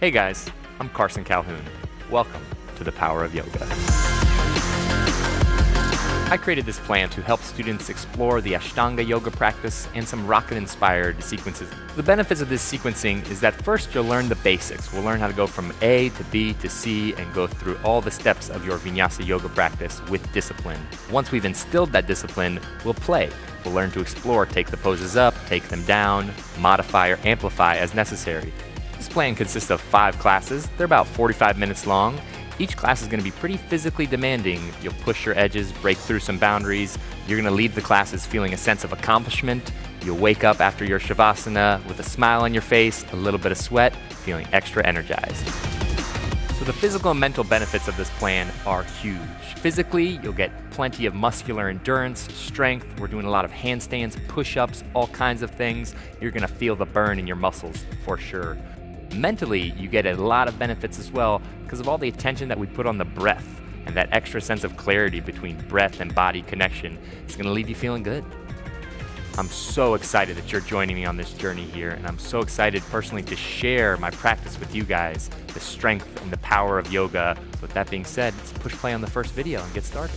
Hey guys, I'm Carson Calhoun. Welcome to the Power of Yoga. I created this plan to help students explore the Ashtanga yoga practice and some rocket-inspired sequences. The benefits of this sequencing is that first you'll learn the basics. We'll learn how to go from A to B to C and go through all the steps of your vinyasa yoga practice with discipline. Once we've instilled that discipline, we'll play. We'll learn to explore, take the poses up, take them down, modify or amplify as necessary. This plan consists of 5 classes. They're about 45 minutes long. Each class is going to be pretty physically demanding. You'll push your edges, break through some boundaries. You're going to leave the classes feeling a sense of accomplishment. You'll wake up after your shavasana with a smile on your face, a little bit of sweat, feeling extra energized. So the physical and mental benefits of this plan are huge. Physically, you'll get plenty of muscular endurance, strength. We're doing a lot of handstands, push-ups, all kinds of things. You're going to feel the burn in your muscles for sure. Mentally, you get a lot of benefits as well because of all the attention that we put on the breath, and that extra sense of clarity between breath and body connection is going to leave you feeling good. I'm so excited that you're joining me on this journey here, and I'm so excited personally to share my practice with you guys, the strength and the power of yoga. So with that being said, let's push play on the first video and get started.